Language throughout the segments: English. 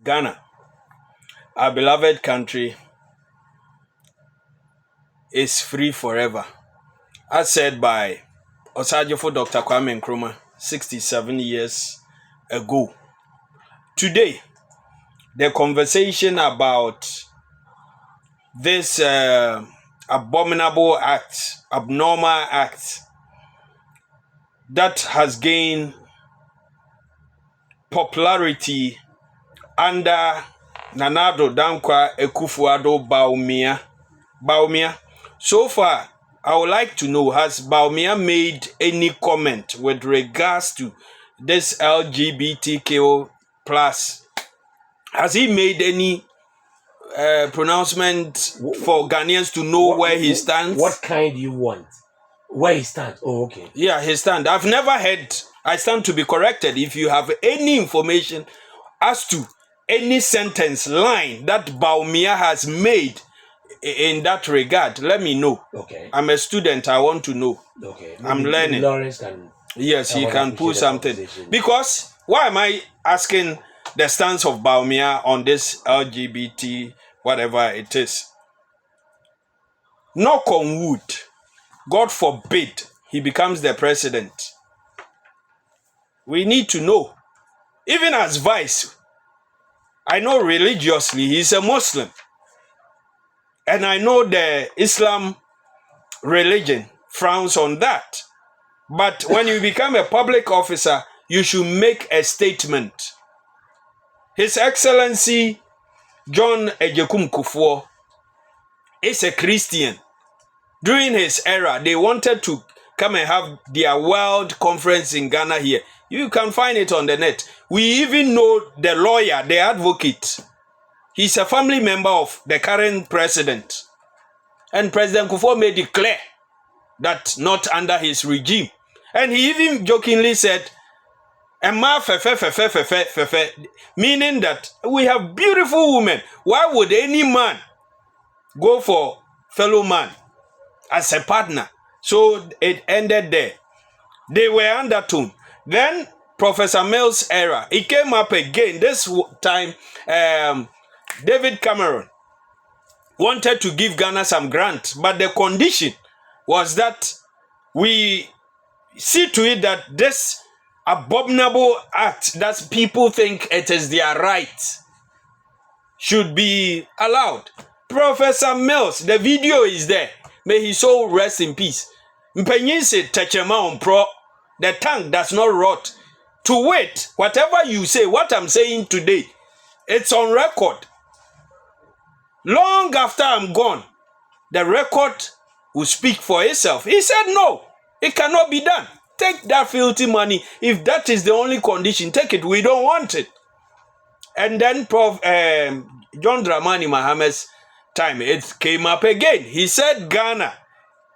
Ghana, our beloved country, is free forever. As said by Osajifo Dr. Kwame Nkrumah 67 years ago. Today, the conversation about this abominable act, abnormal act that has gained popularity under Nana Addo Dankwa Akufo-Addo Bawumia. So far, I would like to know, has Bawumia made any comment with regards to this LGBTQ plus? Has he made any pronouncement for Ghanaians to know where he stands? What kind do you want? Where he stands? Oh, okay. Yeah, he stands. I've never heard. I stand to be corrected. If you have any information as to any sentence, line that Bawumia has made in that regard, let me know. Okay. I'm a student. I want to know. Okay. I'm learning. Lawrence can. Yes, he can pull something. Because why am I asking the stance of Bawumia on this LGBT, whatever it is? Knock on wood. God forbid he becomes the president. We need to know. Even as vice, I know religiously he's a Muslim. And I know the Islam religion frowns on that. But when you become a public officer, you should make a statement. His Excellency John Ejekum Kufuor is a Christian. During his era, they wanted to come and have their world conference in Ghana here. You can find it on the net. We even know the lawyer, the advocate. He's a family member of the current president. And President Kufuor made it clear that not under his regime. And he even jokingly said, Emma fefe, meaning that we have beautiful women. Why would any man go for fellow man as a partner? So it ended there. They were undertone. Then Professor Mills' era, it came up again. This time, David Cameron wanted to give Ghana some grant, but the condition was that we see to it that this abominable act that people think it is their right should be allowed. Professor Mills, the video is there. May his soul rest in peace. Mpenyinse techema on pro, the tongue does not rot. To wait, whatever you say, what I'm saying today, it's on record. Long after I'm gone, the record will speak for itself. He said, no, it cannot be done. Take that filthy money. If that is the only condition, take it. We don't want it. And then John Dramani Mahamad's time, it came up again. He said, Ghana,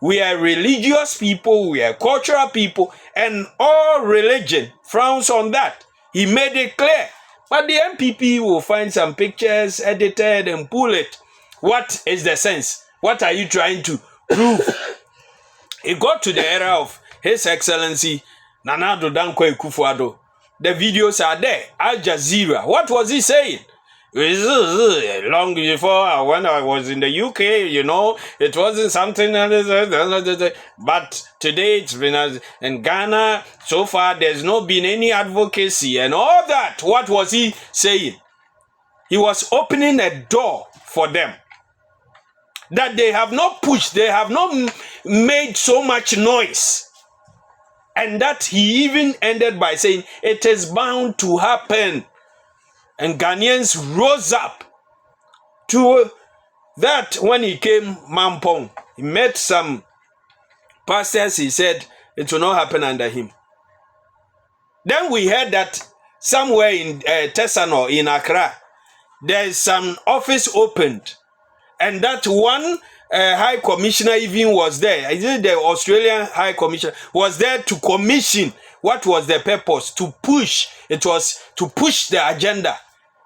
we are religious people, we are cultural people, and all religion frowns on that. He made it clear. But the MPP will find some pictures edited and pull it. What is the sense? What are you trying to prove? It got to the era of His Excellency Nana Addo Dankwa Akufo-Addo. The videos are there. Al Jazeera. What was he saying? Long before, when I was in the UK, it wasn't something. But today it's been in Ghana. So far, there's not been any advocacy and all that. What was he saying? He was opening a door for them that they have not pushed. They have not made so much noise. And that he even ended by saying, it is bound to happen. And Ghanaians rose up to that. When he came Mampong, he met some pastors. He said it will not happen under him. Then we heard that somewhere in Tesano, in Accra, there is some office opened. And that one High Commissioner even was there. I think the Australian High Commissioner was there to commission. What was the purpose? To push. It was to push the agenda.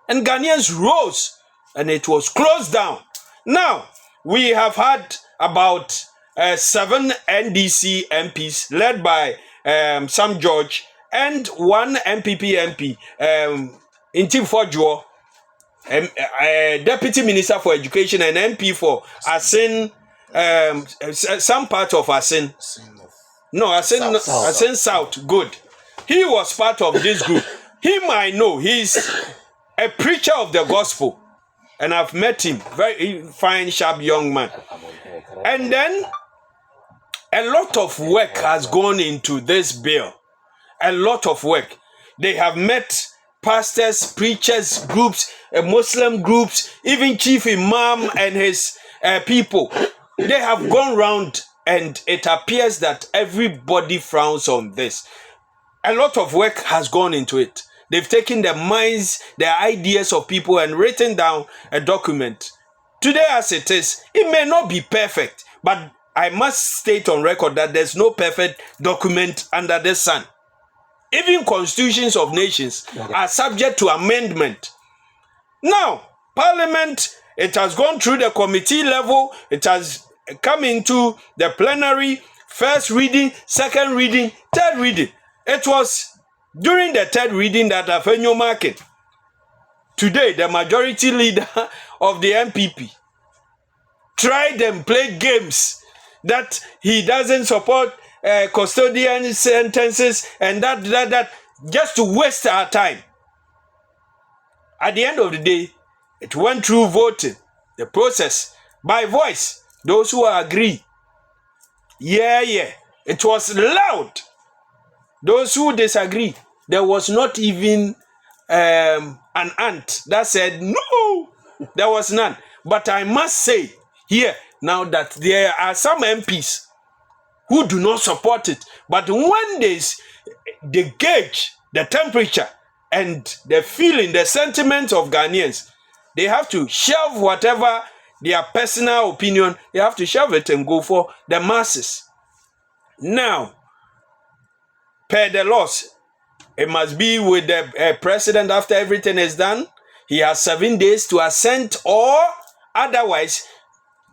And Ghanaians rose and it was closed down. Now, we have had about 7 NDC MPs led by Sam George and one MPP MP, Intim Fodjo, Deputy Minister for Education and MP for Asin, some part of Asin. No, Asin South. Good. He was part of this group. Him I know. He's a preacher of the gospel. And I've met him. Very fine, sharp young man. And then a lot of work has gone into this bill. A lot of work. They have met pastors, preachers, groups, Muslim groups, even Chief Imam and his people. They have gone round, and it appears that everybody frowns on this. A lot of work has gone into it. They've taken the minds, the ideas of people and written down a document. Today as it is, it may not be perfect, but I must state on record that there's no perfect document under the sun. Even constitutions of nations are subject to amendment. Now, Parliament, it has gone through the committee level, it has come into the plenary, first reading, second reading, third reading. It was during the third reading that Afenyo Market, today the majority leader of the MPP, tried and played games that he doesn't support custodian sentences and that, just to waste our time. At the end of the day, it went through voting, the process, by voice. Those who agree, yeah, it was loud. Those who disagree, there was not even an ant that said no. There was none. But I must say here now that there are some MPs who do not support it. But when they gauge the temperature and the feeling, the sentiments of Ghanaians, they have to shelve whatever their personal opinion, they have to shelve it and go for the masses. Now, per the laws, it must be with the president after everything is done. He has 7 days to assent or otherwise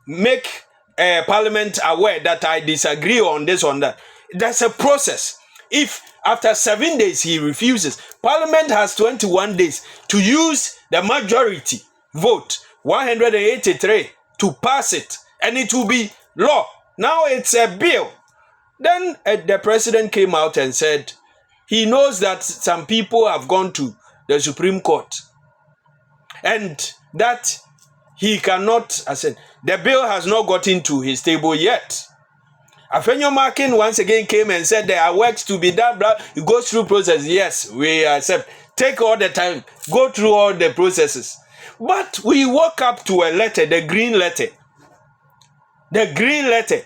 make Parliament aware that I disagree on this, on that. That's a process. If after 7 days he refuses, Parliament has 21 days to use the majority vote, 183, to pass it, and it will be law. Now it's a bill. Then the president came out and said he knows that some people have gone to the Supreme Court and that he cannot assent. The bill has not gotten to his table yet. Afenyo Markin once again came and said there are works to be done. It goes through process. Yes, we accept. Take all the time. Go through all the processes. But we woke up to a letter, the green letter. The green letter.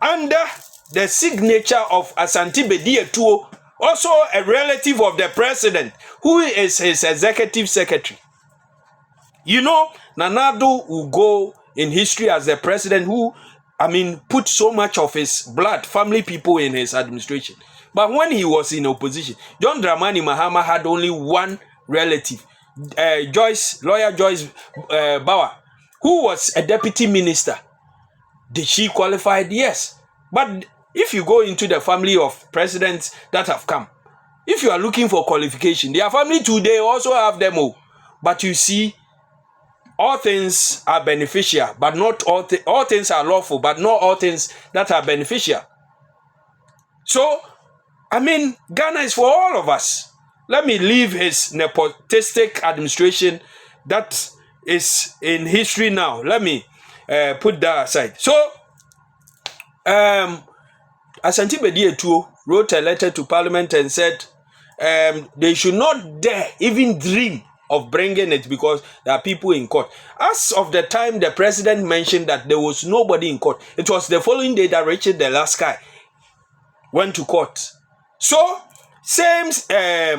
Under the signature of Asante Bedietuo, also a relative of the president, who is his executive secretary. You know, Nanado will go in history as the president who, put so much of his blood, family people in his administration. But when he was in opposition, John Dramani Mahama had only one relative, lawyer Joyce Bauer, who was a deputy minister. Did she qualify? Yes. But if you go into the family of presidents that have come, if you are looking for qualification, their family today also have them all. But you see, all things are beneficial, but not all things are lawful, but not all things that are beneficial. So, Ghana is for all of us. Let me leave his nepotistic administration that is in history now. Let me put that aside. So, Asante Bedietuo wrote a letter to Parliament and said they should not dare even dream of bringing it because there are people in court. As of the time the president mentioned that there was nobody in court, it was the following day that Richard the last guy went to court. So, same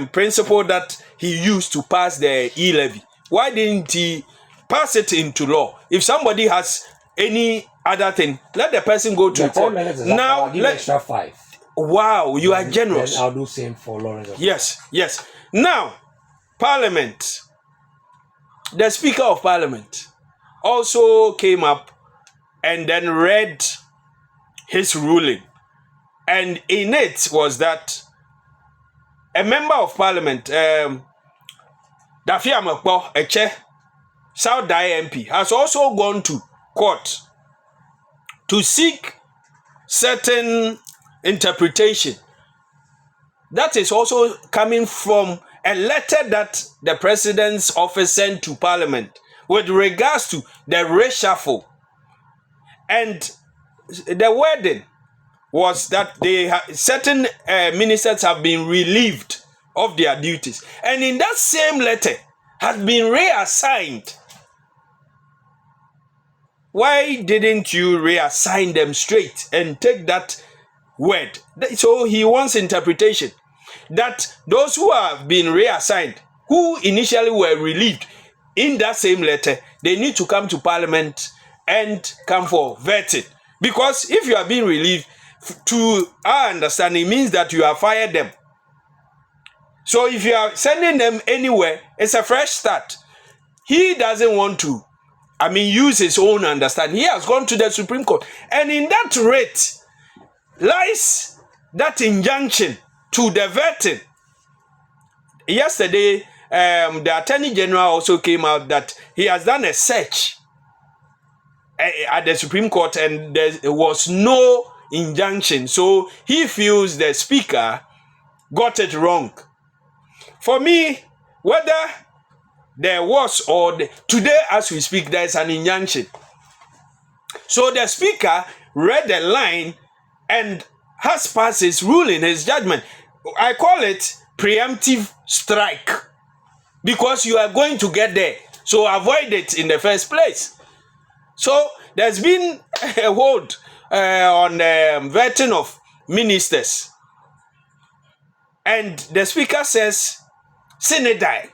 principle that he used to pass the e-levy. Why didn't he pass it into law? If somebody has any other thing, let the person go to court. Now, I'll give extra 5. Wow, you are generous. Then I'll do same for Lawrence. Yes. Now, Parliament, the Speaker of Parliament also came up and then read his ruling. And in it was that a member of Parliament, Dafiamekpo Eche, South Dai MP, has also gone to court to seek certain interpretation. That is also coming from a letter that the president's office sent to Parliament with regards to the reshuffle. And the wording was that certain ministers have been relieved of their duties. And in that same letter has been reassigned. Why didn't you reassign them straight and take that word? So he wants interpretation that those who have been reassigned, who initially were relieved in that same letter, they need to come to Parliament and come for vetting. Because if you are being relieved, to our understanding, means that you have fired them. So if you are sending them anywhere, it's a fresh start. He doesn't want to, use his own understanding. He has gone to the Supreme Court. And in that rate lies that injunction to the vetting. Yesterday, the Attorney General also came out that he has done a search at the Supreme Court and there was no injunction. So he feels the Speaker got it wrong. For me, whether there was or today as we speak, there is an injunction. So the Speaker read the line and has passed his ruling, his judgment. I call it preemptive strike because you are going to get there. So avoid it in the first place. So there's been a hold on vetting of ministers. And the Speaker says, Senedai.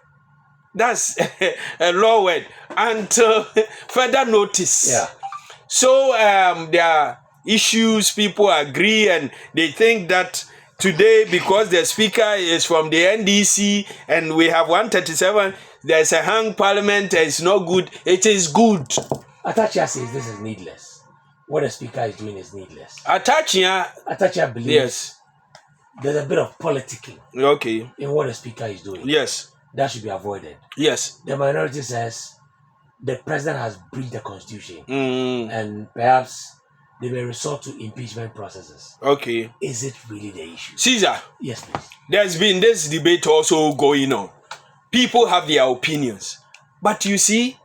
That's a law word. Until further notice. Yeah. So there are issues, people agree, and they think that today, because the Speaker is from the NDC and we have 137, there's a hung parliament, it's not good. It is good. Atachia says this is needless. What the Speaker is doing is needless. Atachia believes yes. There's a bit of politicking in what the Speaker is doing. Yes. That should be avoided. Yes. The minority says the president has breached the constitution and perhaps they may resort to impeachment processes. Okay. Is it really the issue? Caesar. Yes, please. There's been this debate also going on. People have their opinions. But you see,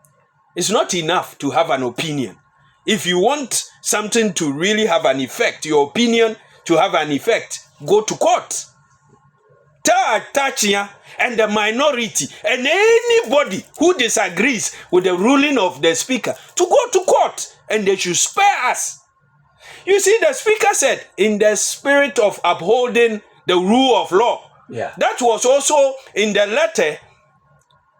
it's not enough to have an opinion. If you want something to really have an effect, your opinion to have an effect, go to court. Tell Atachia and the minority and anybody who disagrees with the ruling of the Speaker to go to court and they should spare us. You see, the Speaker said, in the spirit of upholding the rule of law. Yeah. That was also in the letter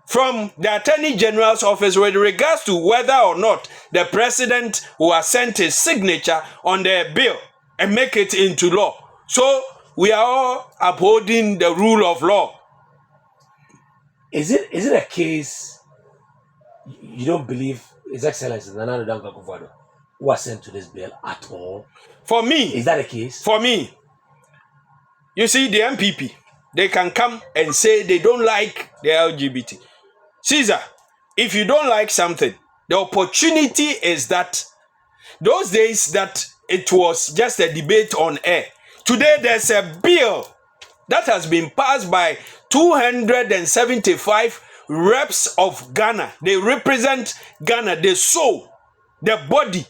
from the Attorney General's office with regards to whether or not the president will send his signature on the bill and make it into law. So we are all upholding the rule of law. Is it a case you don't believe His Excellency Nana Addo Dankwa Akufo-Addo was sent to this bill at all? For me, is that a case? For me, you see, the MPP, they can come and say they don't like the LGBT. Caesar, if you don't like something, the opportunity is that those days that it was just a debate on air. Today, there's a bill that has been passed by 275 reps of Ghana. They represent Ghana, the soul, the body,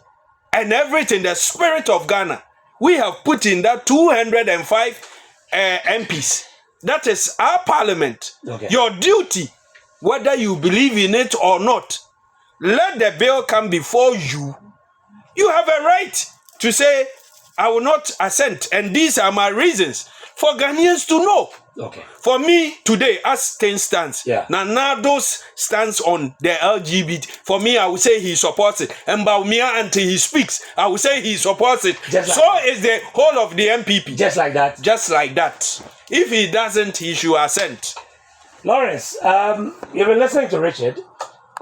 and everything, the spirit of Ghana. We have put in that 205 MPs. That is our parliament. Okay. Your duty, whether you believe in it or not, let the bill come before you. You have a right to say, I will not assent, and these are my reasons for Ghanaians to know. Okay. For me, today, as things stands, yeah. Nanado's stance on the LGBT, for me, I would say he supports it. And Baumia, until he speaks, I would say he supports it. So is the whole of the MPP. Just like that? Just like that. If he doesn't, he should assent. Lawrence, you've been listening to Richard.